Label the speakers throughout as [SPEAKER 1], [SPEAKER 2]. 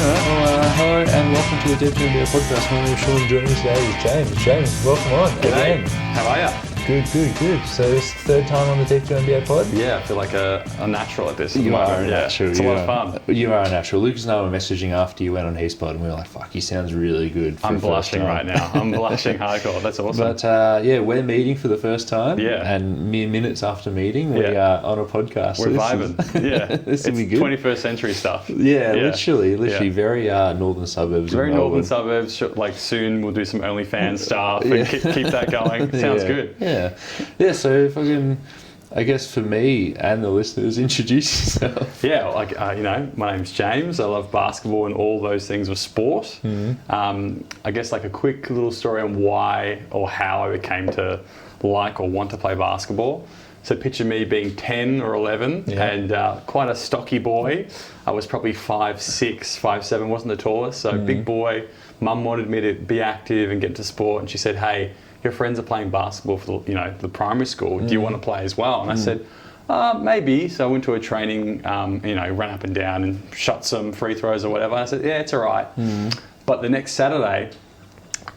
[SPEAKER 1] Hello and welcome to the Deep to India podcast. My name is Sean. Joining me today is James. James, welcome on.
[SPEAKER 2] G'day. How are you?
[SPEAKER 1] Good. So this is the third time on the Deep to NBA pod?
[SPEAKER 2] Yeah, I feel like a natural at this.
[SPEAKER 1] You are a natural.
[SPEAKER 2] It's a lot of fun.
[SPEAKER 1] You are a natural. Lucas and I were messaging after you went on his pod and we were like, fuck, he sounds really good.
[SPEAKER 2] I'm blushing right now. I'm blushing hardcore. That's awesome.
[SPEAKER 1] But we're meeting for the first time.
[SPEAKER 2] Yeah.
[SPEAKER 1] And mere minutes after meeting, we are on a podcast.
[SPEAKER 2] We're vibing.
[SPEAKER 1] This will be good.
[SPEAKER 2] 21st century stuff.
[SPEAKER 1] Yeah. Literally very northern suburbs.
[SPEAKER 2] Very northern suburbs. Like soon we'll do some OnlyFans stuff and keep that going. Sounds good.
[SPEAKER 1] Yeah, so fucking, I guess for me and the listeners, introduce yourself.
[SPEAKER 2] Yeah, like, my name's James. I love basketball and all those things with sport. Mm-hmm. I guess like a quick little story on why or how I became to like or want to play basketball. So picture me being 10 or 11 and quite a stocky boy. I was probably 5'6", 5'7", wasn't the tallest. So big boy. Mum wanted me to be active and get into sport. And she said, hey, your friends are playing basketball for the primary school. Do you want to play as well? And I said, maybe. So I went to a training, ran up and down and shot some free throws or whatever. And I said, yeah, it's all right. But the next Saturday,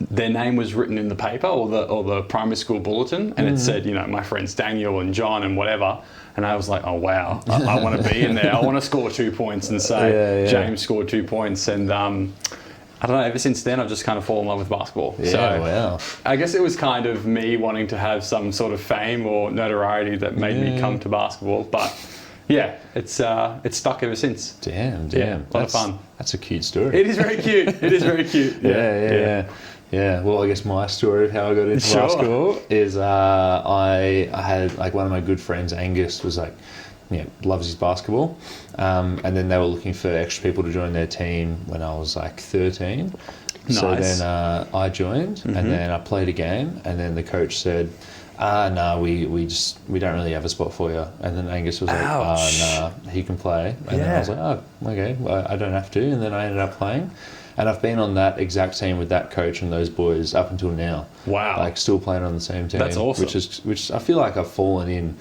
[SPEAKER 2] their name was written in the paper or the primary school bulletin, and it said, my friends Daniel and John and whatever. And I was like, oh wow, I want to be in there. I want to score 2 points and say James scored 2 points. And I don't know, ever since then I've just kind of fallen in love with basketball. I guess it was kind of me wanting to have some sort of fame or notoriety that made me come to basketball. But yeah, it's stuck ever since.
[SPEAKER 1] Damn.
[SPEAKER 2] Yeah, a lot of fun.
[SPEAKER 1] That's a cute story.
[SPEAKER 2] It is very cute.
[SPEAKER 1] Yeah. Well, I guess my story of how I got into basketball is I had like one of my good friends, Angus, was like, loves his basketball. And then they were looking for extra people to join their team when I was like 13. Nice. So then I joined and then I played a game and then the coach said, no, we don't really have a spot for you. And then Angus was like, nah, he can play. And then I was like, oh, okay, well, I don't have to. And then I ended up playing. And I've been on that exact team with that coach and those boys up until now. Wow. Like still playing on the same team.
[SPEAKER 2] That's awesome.
[SPEAKER 1] Which I feel like I've fallen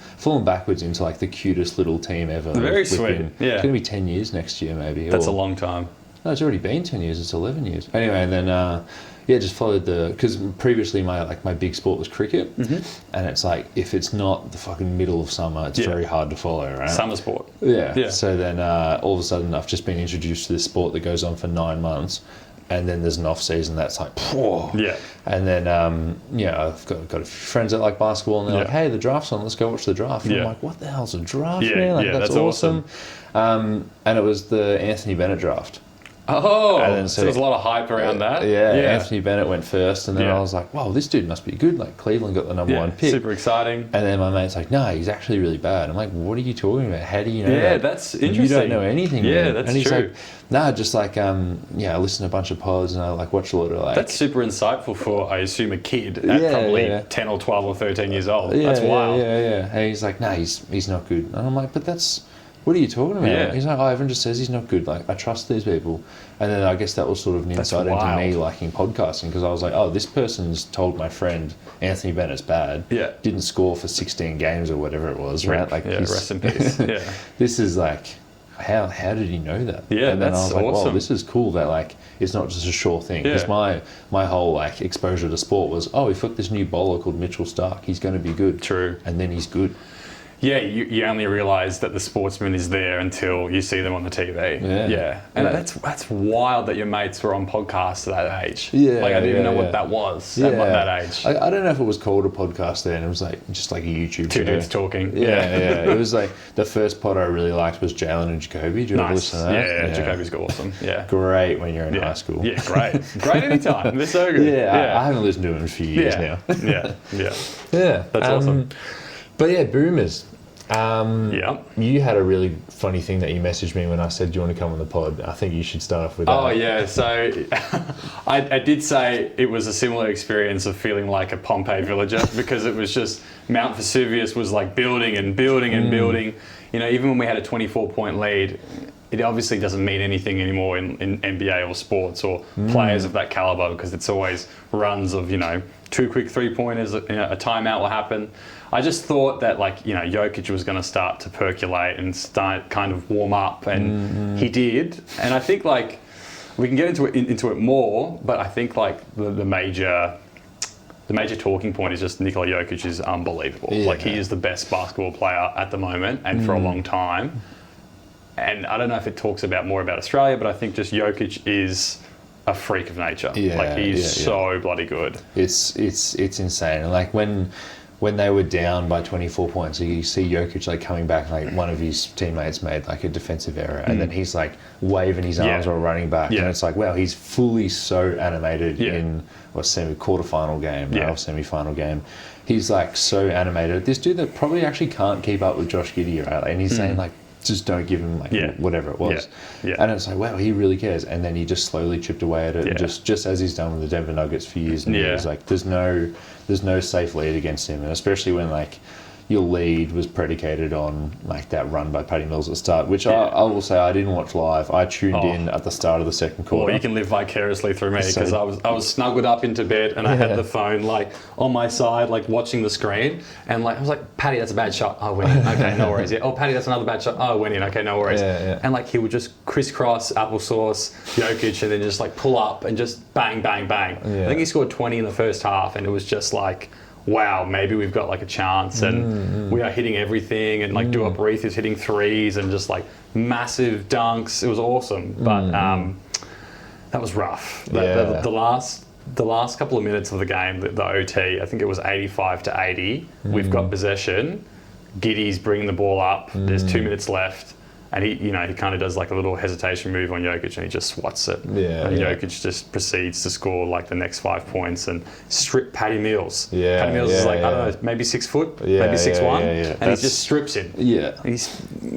[SPEAKER 1] backwards into like the cutest little team ever.
[SPEAKER 2] Very sweet. Yeah.
[SPEAKER 1] It's going to be 10 years next year maybe.
[SPEAKER 2] That's a long time.
[SPEAKER 1] No, it's already been 10 years. It's 11 years. Anyway, and then just followed because previously my big sport was cricket, and it's like if it's not the fucking middle of summer, it's very hard to follow, right?
[SPEAKER 2] Summer sport.
[SPEAKER 1] Yeah. So then all of a sudden I've just been introduced to this sport that goes on for 9 months, and then there's an off season that's like, whoa. Yeah. And then I've got a few friends that like basketball, and they're like, hey, the draft's on, let's go watch the draft. And I'm like, what the hell's a draft, man? Like, that's awesome. And it was the Anthony Bennett draft.
[SPEAKER 2] Oh, and then, so there's a lot of hype around that.
[SPEAKER 1] Yeah, Anthony Bennett went first, and then I was like, wow, this dude must be good. Like, Cleveland got the number one pick.
[SPEAKER 2] Super exciting.
[SPEAKER 1] And then my mate's like, no, he's actually really bad. I'm like, what are you talking about? How do you know that?
[SPEAKER 2] Yeah, that's interesting.
[SPEAKER 1] You don't know anything.
[SPEAKER 2] Yeah,
[SPEAKER 1] man.
[SPEAKER 2] that's
[SPEAKER 1] and he's
[SPEAKER 2] true.
[SPEAKER 1] like, nah, just like, I listen to a bunch of pods, and I like watch a lot of like...
[SPEAKER 2] That's super insightful for, I assume, a kid at probably 10 or 12 or 13 years old. That's wild.
[SPEAKER 1] Yeah. And he's like, nah, he's not good. And I'm like, but that's... What are you talking about? Yeah. He's like, everyone just says he's not good. Like, I trust these people. And then I guess that was sort of an insight into me liking podcasting, because I was like, this person's told my friend Anthony Bennett's bad. Yeah. Didn't score for 16 games or whatever it was, right? Like,
[SPEAKER 2] rest in peace. Yeah.
[SPEAKER 1] This is like, how did he know that?
[SPEAKER 2] Yeah,
[SPEAKER 1] and then
[SPEAKER 2] that's
[SPEAKER 1] I was like,
[SPEAKER 2] awesome.
[SPEAKER 1] wow, this is cool that like it's not just a sure thing. Because my whole like exposure to sport was, we've got this new bowler called Mitchell Starc. He's going to be good.
[SPEAKER 2] True.
[SPEAKER 1] And then he's good.
[SPEAKER 2] Yeah, you only realise that the sportsman is there until you see them on the TV. Yeah. And that's wild that your mates were on podcasts at that age.
[SPEAKER 1] Yeah.
[SPEAKER 2] Like, I didn't even know what that was at that age.
[SPEAKER 1] I don't know if it was called a podcast then. It was like just like a YouTube
[SPEAKER 2] Two dudes talking.
[SPEAKER 1] Yeah. It was like the first pod I really liked was Jalen and Jacoby. Do you ever listen to that?
[SPEAKER 2] Yeah, Jacoby's awesome. Yeah.
[SPEAKER 1] Great when you're in high school.
[SPEAKER 2] Yeah, great. Great anytime. They're so good.
[SPEAKER 1] I haven't listened to them in a few years now.
[SPEAKER 2] Yeah. That's awesome.
[SPEAKER 1] But yeah, Boomers. You had a really funny thing that you messaged me when I said, do you want to come on the pod? I think you should start off with that.
[SPEAKER 2] Oh, yeah. So I did say it was a similar experience of feeling like a Pompeii villager, because it was just Mount Vesuvius was like building and building and building. Even when we had a 24-point lead, it obviously doesn't mean anything anymore in NBA or sports or players of that caliber, because it's always runs of, 2 quick 3-pointers, a timeout will happen. I just thought that Jokic was going to start to percolate and start kind of warm up, and he did. And I think we can get into it more, but I think like the major talking point is just Nikola Jokic is unbelievable.
[SPEAKER 1] Yeah.
[SPEAKER 2] Like he is the best basketball player at the moment and for a long time. And I don't know if it talks more about Australia, but I think just Jokic is a freak of nature.
[SPEAKER 1] Yeah,
[SPEAKER 2] like he's so bloody good.
[SPEAKER 1] It's insane. And like when they were down by 24 points, you see Jokic like coming back, like one of his teammates made like a defensive error, and then he's like waving his arms while running back, and it's like, wow, he's fully so animated in a quarter-final game, or semi-final game. He's like so animated. This dude that probably actually can't keep up with Josh Giddey, right? And he's saying like, just don't give him like whatever it was. And it's like, wow, he really cares. And then he just slowly chipped away at it, and just as he's done with the Denver Nuggets for years and years. Like there's no safe lead against him, and especially when like your lead was predicated on like that run by Patty Mills at the start, which I will say I didn't watch live. I tuned in at the start of the second quarter.
[SPEAKER 2] Well, you can live vicariously through me because I was snuggled up into bed and I had the phone like on my side, like watching the screen, and like I was like, Patty, that's a bad shot. Oh, winning. Okay, no worries. Oh, Patty, that's another bad shot. Oh, winning. Okay, no worries. And like he would just crisscross applesauce Jokic and then just like pull up and just bang, bang, bang. I think he scored 20 in the first half, and it was just like, wow, maybe we've got like a chance, and we are hitting everything, and like Duop Reith is hitting threes and just like massive dunks. It was awesome, but that was rough. The last couple of minutes of the game, the OT, I think it was 85-80. We've got possession. Giddey's bringing the ball up. There's 2 minutes left. And he kind of does like a little hesitation move on Jokic, and he just swats it. And Jokic just proceeds to score like the next 5 points and strip Patty Mills. Patty Mills is like, I don't know, maybe 6 foot, maybe 6'1", and he just strips him.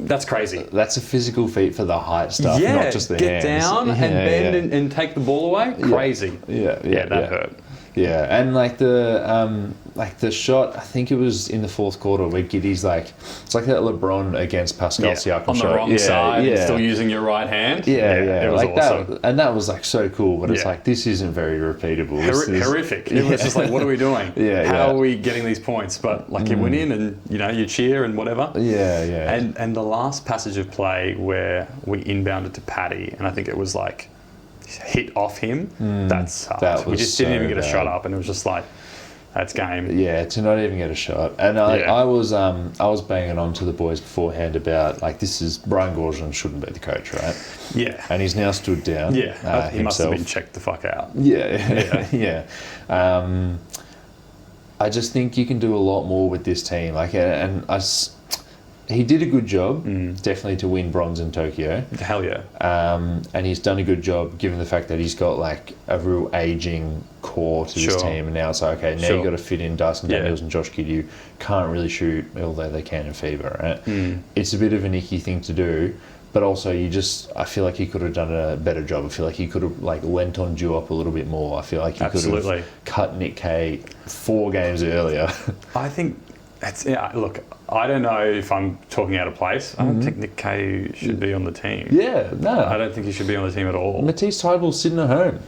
[SPEAKER 2] That's crazy.
[SPEAKER 1] That's a physical feat for the height stuff, not just the
[SPEAKER 2] get
[SPEAKER 1] hands.
[SPEAKER 2] Down and bend and take the ball away. Crazy. That hurt.
[SPEAKER 1] Yeah, and like the shot, I think it was in the fourth quarter where Giddey's like, it's like that LeBron against Pascal Siakam
[SPEAKER 2] on the
[SPEAKER 1] shot.
[SPEAKER 2] wrong side, and still using your right hand.
[SPEAKER 1] It was
[SPEAKER 2] like
[SPEAKER 1] awesome. And that was like so cool, but it's like, this isn't very repeatable.
[SPEAKER 2] Horrific. It was just like, what are we doing? How are we getting these points? But like you win in, and you cheer and whatever. And the last passage of play where we inbounded to Patty, and I think it was like hit off him, that sucked. We just didn't even get a shot up, and it was just like, that's game.
[SPEAKER 1] Yeah, to not even get a shot. And I was banging on to the boys beforehand about like, this is Brian Goorjian shouldn't be the coach, right?
[SPEAKER 2] Yeah.
[SPEAKER 1] And he's now stood down.
[SPEAKER 2] He must have been checked the fuck out.
[SPEAKER 1] I just think you can do a lot more with this team. Like, he did a good job, definitely, to win bronze in Tokyo.
[SPEAKER 2] Hell yeah.
[SPEAKER 1] And he's done a good job given the fact that he's got like a real aging core to his team. And now it's like, okay, now you've got to fit in Dyson Daniels and Josh Giddey, who can't really shoot, although they can in FIBA, right? It's a bit of an icky thing to do. But also, I feel like he could have done a better job. I feel like he could have like lent on Duop a little bit more. I feel like he could have cut Nick Kay 4 games earlier.
[SPEAKER 2] I think look, I don't know if I'm talking out of place. I don't think Nick Kay should be on the team. I don't think he should be on the team at all.
[SPEAKER 1] Matisse Tyball's sitting at home.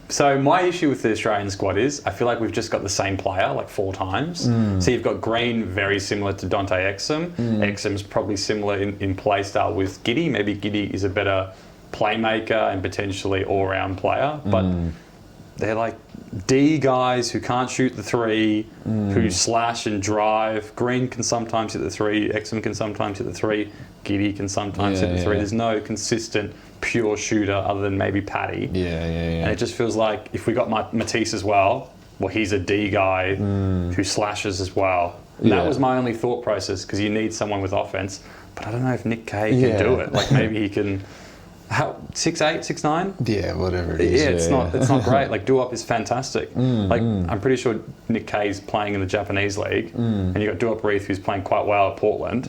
[SPEAKER 2] So my issue with the Australian squad is I feel like we've just got the same player like 4 times. So you've got Green, very similar to Dante Exum. Exum's probably similar in play style with Giddey. Maybe Giddey is a better playmaker and potentially all-round player, but they're like D guys who can't shoot the 3, who slash and drive. Green can sometimes hit the 3. Exum can sometimes hit the 3. Giddey can sometimes hit the 3. There's no consistent pure shooter other than maybe Patty. And it just feels like if we got Matisse as well, he's a D guy who slashes as well. And that was my only thought process, because you need someone with offense. But I don't know if Nick Kay can do it. Like maybe he can. 6'8", 6'9"?
[SPEAKER 1] Yeah, whatever it is.
[SPEAKER 2] It's not great. Like Duop is fantastic. Like I'm pretty sure Nick Kay's playing in the Japanese league, and you got Duop Reith who's playing quite well at Portland.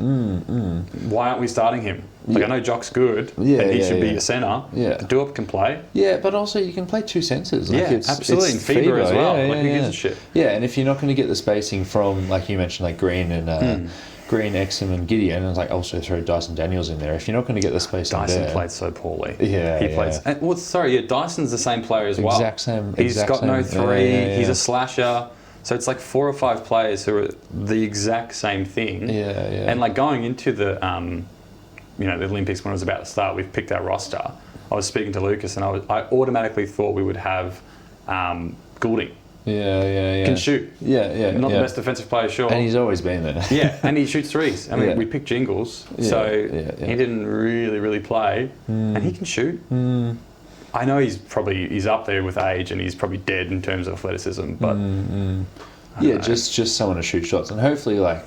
[SPEAKER 2] Why aren't we starting him? Like I know Jock's good, and he should be a centre. But Duop can play.
[SPEAKER 1] Yeah, but also you can play 2 centres. Like
[SPEAKER 2] absolutely. In FIBA as well. Who gives a shit?
[SPEAKER 1] Yeah, and if you're not going to get the spacing from, like you mentioned, like Green and Green, Exum and Giddey, and it's like also throw Dyson Daniels in there. If you're not going to get the space in there.
[SPEAKER 2] Dyson played so poorly.
[SPEAKER 1] He
[SPEAKER 2] plays. Dyson's the same player as well.
[SPEAKER 1] Exact same.
[SPEAKER 2] He's got no 3. He's a slasher. So it's like 4 or 5 players who are the exact same thing. And like going into the, the Olympics when it was about to start, we've picked our roster. I was speaking to Lucas, and I automatically thought we would have Goulding.
[SPEAKER 1] Yeah.
[SPEAKER 2] Can shoot.
[SPEAKER 1] Yeah.
[SPEAKER 2] Not the best defensive player, sure.
[SPEAKER 1] And he's always been there.
[SPEAKER 2] Yeah, and he shoots threes. I mean, we picked Jingles, so he didn't really play, and he can shoot. I know he's up there with age, and he's probably dead in terms of athleticism, but
[SPEAKER 1] just someone to shoot shots, and hopefully like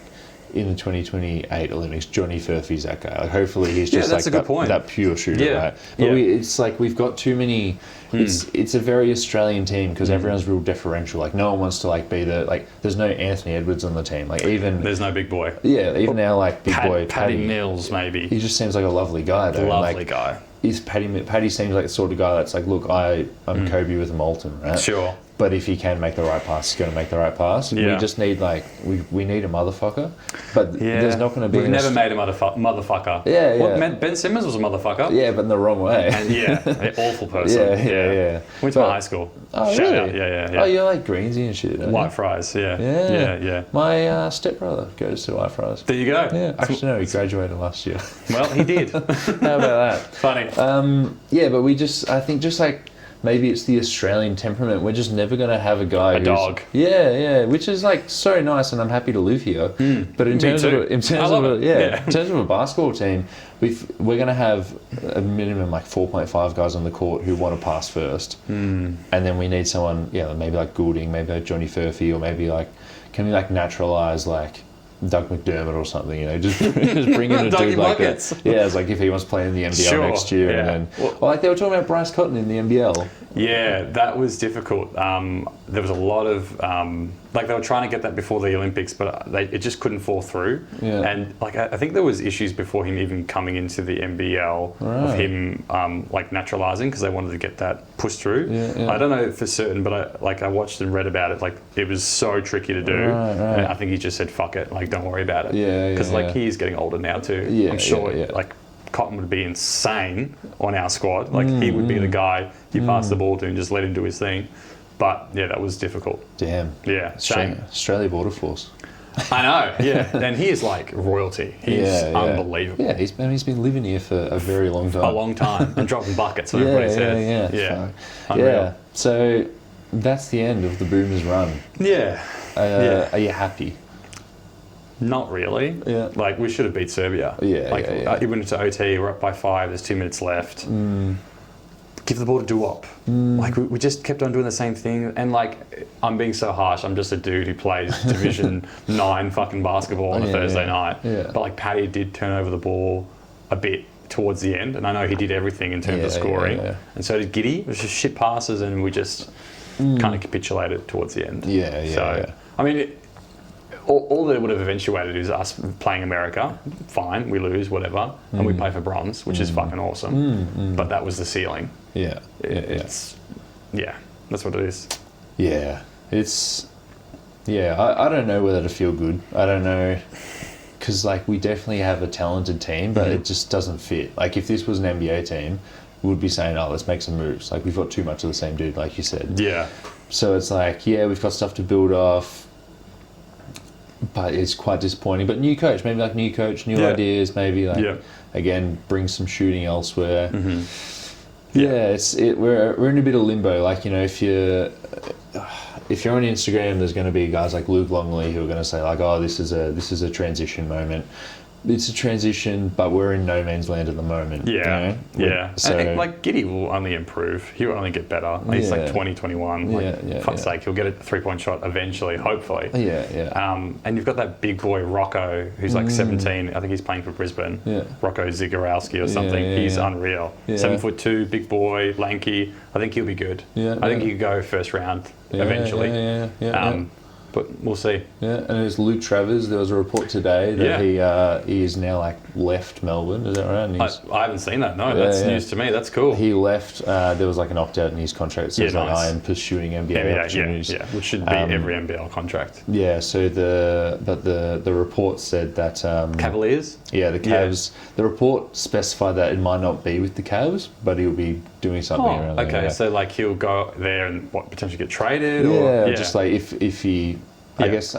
[SPEAKER 1] in the 2028 Olympics, Johnny Furphy's that guy. Like hopefully he's just
[SPEAKER 2] that's
[SPEAKER 1] like
[SPEAKER 2] a good point.
[SPEAKER 1] that pure shooter, right? But it's like we've got too many. It's a very Australian team because everyone's real deferential. Like no one wants to like be the like. There's no Anthony Edwards on the team. Like even
[SPEAKER 2] there's no big boy.
[SPEAKER 1] Yeah, even now like big boy
[SPEAKER 2] Paddy Mills maybe.
[SPEAKER 1] He just seems like a lovely guy though.
[SPEAKER 2] Lovely guy.
[SPEAKER 1] Paddy seems like the sort of guy that's like, look, I'm Kobe with a Molten, right?
[SPEAKER 2] Sure.
[SPEAKER 1] But if he can make the right pass, he's going to make the right pass.
[SPEAKER 2] Yeah.
[SPEAKER 1] We just need we need a motherfucker. But there's not going to be.
[SPEAKER 2] We've never made a motherfucker.
[SPEAKER 1] Yeah.
[SPEAKER 2] What, Ben Simmons was a motherfucker.
[SPEAKER 1] Yeah, but in the wrong way.
[SPEAKER 2] And an awful person.
[SPEAKER 1] Yeah.
[SPEAKER 2] Went to my high school.
[SPEAKER 1] Oh,
[SPEAKER 2] Shout
[SPEAKER 1] really?
[SPEAKER 2] out. Yeah.
[SPEAKER 1] Oh, you like Greensy and shit, don't you?
[SPEAKER 2] White Fries. Yeah.
[SPEAKER 1] My stepbrother goes to White Fries.
[SPEAKER 2] There you go.
[SPEAKER 1] Yeah. Actually, no, he graduated last year.
[SPEAKER 2] Well, he did.
[SPEAKER 1] How about that?
[SPEAKER 2] Funny.
[SPEAKER 1] But I think just like. Maybe it's the Australian temperament. We're just never going to have a guy who's...
[SPEAKER 2] dog.
[SPEAKER 1] Yeah, which is like so nice, and I'm happy to live here. But in terms of a basketball team, we're going to have a minimum like 4.5 guys on the court who want to pass first, and then we need someone, maybe like Goulding, maybe like Johnny Furphy, or maybe like can we like naturalise like Doug McDermott or something, just bring in a dude like that. Yeah, it's like if he wants to play in the NBL next year.
[SPEAKER 2] Yeah.
[SPEAKER 1] And then, like they were talking about Bryce Cotton in the NBL.
[SPEAKER 2] Yeah, that was difficult. There was a lot of they were trying to get that before the Olympics, but it just couldn't fall through.
[SPEAKER 1] Yeah.
[SPEAKER 2] And I think there was issues before him even coming into the NBL of him naturalising because they wanted to get that pushed through.
[SPEAKER 1] Yeah.
[SPEAKER 2] I don't know for certain, but I watched and read about it. Like it was so tricky to do.
[SPEAKER 1] Right.
[SPEAKER 2] And I think he just said fuck it, like don't worry about it. Because he is getting older now too.
[SPEAKER 1] Yeah,
[SPEAKER 2] I'm sure Cotton would be insane on our squad. Like he would be the guy you pass the ball to and just let him do his thing. But that was difficult.
[SPEAKER 1] Damn.
[SPEAKER 2] Yeah. Shame.
[SPEAKER 1] Australia Border Force.
[SPEAKER 2] I know. Yeah. And he is like royalty. He's unbelievable.
[SPEAKER 1] Yeah. He's been living here for a very long time.
[SPEAKER 2] A long time and dropping buckets. Everybody says.
[SPEAKER 1] Yeah. So that's the end of the Boomers run.
[SPEAKER 2] Yeah.
[SPEAKER 1] Are you happy?
[SPEAKER 2] Not really.
[SPEAKER 1] Yeah.
[SPEAKER 2] Like, we should have beat Serbia. It went into OT, we're up by 5, there's 2 minutes left. Give the ball to Duop. Like, we just kept on doing the same thing. And, like, I'm being so harsh. I'm just a dude who plays Division 9 fucking basketball on a Thursday night.
[SPEAKER 1] Yeah.
[SPEAKER 2] But, like, Paddy did turn over the ball a bit towards the end. And I know he did everything in terms of scoring. And so did Giddy. It was just shit passes, and we just kind of capitulated towards the end. I mean... All that it would have eventuated is us playing America. Fine, we lose, whatever, and we play for bronze, which is fucking awesome. But that was the ceiling. That's what it is.
[SPEAKER 1] Yeah, it's. Yeah, I don't know whether to feel good. I don't know, because like we definitely have a talented team, but it just doesn't fit. Like if this was an NBA team, we would be saying, "Oh, let's make some moves." Like we've got too much of the same dude, like you said.
[SPEAKER 2] Yeah.
[SPEAKER 1] So it's like, we've got stuff to build off. But it's quite disappointing. But new coach, maybe like new coach, new ideas, maybe like again bring some shooting elsewhere. We're in a bit of limbo. Like if you're on Instagram, there's going to be guys like Luke Longley who are going to say like, oh, this is a transition moment. It's a transition, but we're in no man's land at the moment. So
[SPEAKER 2] and like Giddy will only improve. He'll only get better. He's like 20, 21. Fuck's sake, he'll get a 3-point shot eventually, hopefully. And you've got that big boy Rocco, who's like 17. I think he's playing for Brisbane. Rocco Zigorowski or something. He's unreal. 7'2", big boy, lanky. I think he'll be good. I think he could go first round eventually. But we'll see.
[SPEAKER 1] Yeah, and it was Luke Travers. There was a report today that he is now like left Melbourne. Is that right? And
[SPEAKER 2] I haven't seen that. No, that's news to me. That's cool.
[SPEAKER 1] He left. There was like an opt-out in his contract. So I am pursuing NBA opportunities.
[SPEAKER 2] Which should be every NBL contract.
[SPEAKER 1] Yeah. So the report said that
[SPEAKER 2] Cavaliers.
[SPEAKER 1] Yeah, the Cavs. The report specified that it might not be with the Cavs, but he'll be doing something around there.
[SPEAKER 2] Okay, so like he'll go there and potentially get traded?
[SPEAKER 1] Just like if he... I guess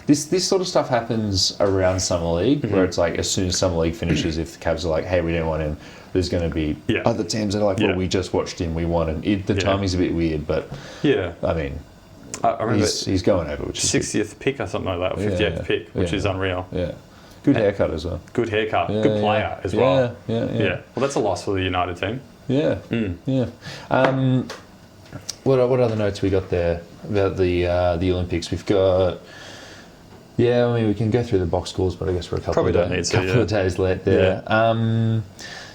[SPEAKER 1] this sort of stuff happens around Summer League, where it's like as soon as Summer League finishes, if the Cavs are like, hey, we don't want him, there's going to be
[SPEAKER 2] Yeah.
[SPEAKER 1] other teams that are like,
[SPEAKER 2] Yeah.
[SPEAKER 1] well, we just watched him, we won, and the
[SPEAKER 2] Yeah.
[SPEAKER 1] timing's a bit weird, but
[SPEAKER 2] Yeah.
[SPEAKER 1] I mean,
[SPEAKER 2] I remember
[SPEAKER 1] he's going over, which is
[SPEAKER 2] 60th pick or something like that, or 58th pick, which is unreal.
[SPEAKER 1] yeah, good haircut as well.
[SPEAKER 2] Good haircut,
[SPEAKER 1] Yeah,
[SPEAKER 2] good player as well.
[SPEAKER 1] Yeah.
[SPEAKER 2] Well, that's a loss for the United team.
[SPEAKER 1] Yeah, yeah. What other notes we got there about the Olympics? We've got. Yeah, I mean we can go through the box scores, but I guess we're a couple of days late there.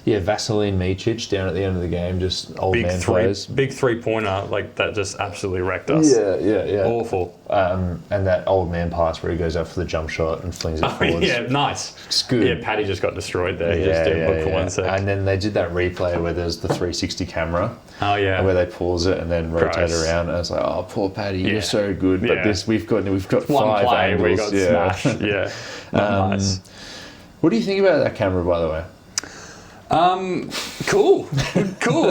[SPEAKER 1] Yeah, Vaseline Micic down at the end of the game, just old man plays.
[SPEAKER 2] Big 3-pointer, like that just absolutely wrecked us.
[SPEAKER 1] Yeah.
[SPEAKER 2] Awful.
[SPEAKER 1] And that old man pass where he goes up for the jump shot and flings it forwards.
[SPEAKER 2] Yeah, nice.
[SPEAKER 1] It's good.
[SPEAKER 2] Yeah, Paddy just got destroyed there. He just didn't look for 1 sec.
[SPEAKER 1] And then they did that replay where there's the 360 camera.
[SPEAKER 2] Oh yeah.
[SPEAKER 1] Where they pause it and then rotate around. And I was like, oh, poor Paddy, you're so good. But this we've got
[SPEAKER 2] one
[SPEAKER 1] 5
[SPEAKER 2] play
[SPEAKER 1] angles.
[SPEAKER 2] where he got smashed. Yeah. Nice.
[SPEAKER 1] What do you think about that camera, by the way?
[SPEAKER 2] Cool.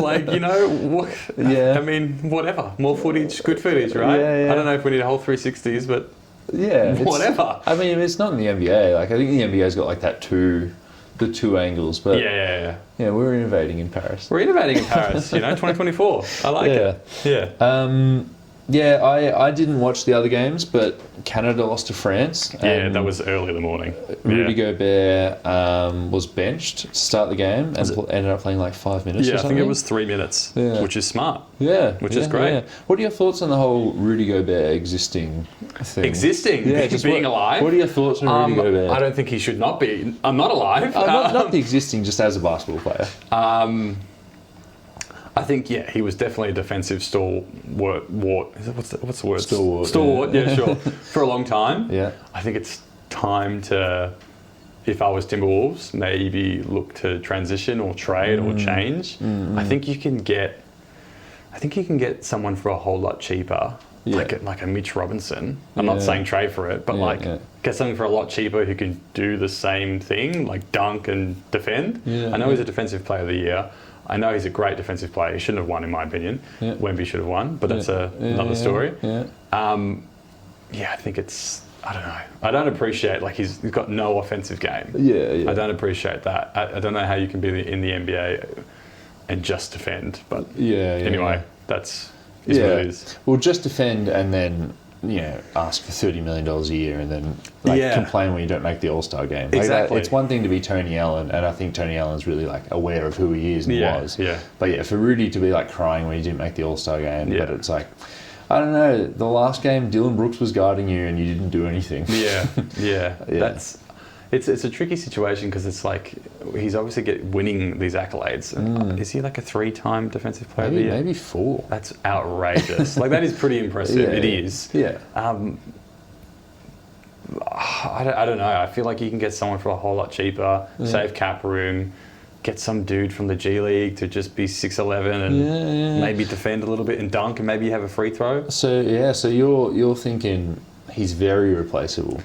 [SPEAKER 2] Like, I mean, whatever. More footage, good footage, right?
[SPEAKER 1] Yeah.
[SPEAKER 2] I don't know if we need a whole 360s, but whatever.
[SPEAKER 1] I mean, it's not in the NBA. Like, I think the NBA's got like the two angles, but
[SPEAKER 2] yeah,
[SPEAKER 1] we're innovating in Paris.
[SPEAKER 2] We're innovating in Paris, 2024. I like it. Yeah.
[SPEAKER 1] Yeah, I didn't watch the other games, but Canada lost to France.
[SPEAKER 2] Yeah, that was early in the morning.
[SPEAKER 1] Rudy Gobert was benched to start the game and ended up playing like 5 minutes or something.
[SPEAKER 2] I think it was 3 minutes, which is smart.
[SPEAKER 1] Yeah.
[SPEAKER 2] Which is great.
[SPEAKER 1] Yeah. What are your thoughts on the whole Rudy Gobert existing thing?
[SPEAKER 2] Just being alive?
[SPEAKER 1] What are your thoughts on Rudy Gobert?
[SPEAKER 2] I don't think he should not be. I'm not alive.
[SPEAKER 1] Not the existing, just as a basketball player.
[SPEAKER 2] I think, he was definitely a defensive stalwart. What's the word?
[SPEAKER 1] Stalwart.
[SPEAKER 2] Yeah, sure. For a long time.
[SPEAKER 1] Yeah.
[SPEAKER 2] I think it's time to, if I was Timberwolves, maybe look to transition or trade or change. I think you can get someone for a whole lot cheaper. Like a Mitch Robinson. I'm not saying trade for it, but get something for a lot cheaper who can do the same thing, like dunk and defend. I know he's a defensive player of the year. I know he's a great defensive player. He shouldn't have won, in my opinion. Wemby should have won, but that's another story. I think it's, I don't know. I don't appreciate, he's got no offensive game. I don't appreciate that. I don't know how you can be in the NBA and just defend, but anyway, that's what it is.
[SPEAKER 1] Well, just defend and then ask for $30 million a year and then complain when you don't make the All-Star game.
[SPEAKER 2] Exactly.
[SPEAKER 1] It's one thing to be Tony Allen, and I think Tony Allen's really aware of who he is and was.
[SPEAKER 2] Yeah.
[SPEAKER 1] But for Rudy to be crying when you didn't make the All-Star game, but it's I don't know. The last game, Dylan Brooks was guarding you and you didn't do anything.
[SPEAKER 2] Yeah. It's a tricky situation because it's he's obviously winning these accolades. Is he a 3-time defensive player of the year?
[SPEAKER 1] Maybe 4.
[SPEAKER 2] That's outrageous. That is pretty impressive. It is.
[SPEAKER 1] Yeah.
[SPEAKER 2] I don't know. I feel like you can get someone for a whole lot cheaper, save cap room, get some dude from the G League to just be 6'11" and maybe defend a little bit and dunk and maybe you have a free throw.
[SPEAKER 1] So you're thinking he's very replaceable.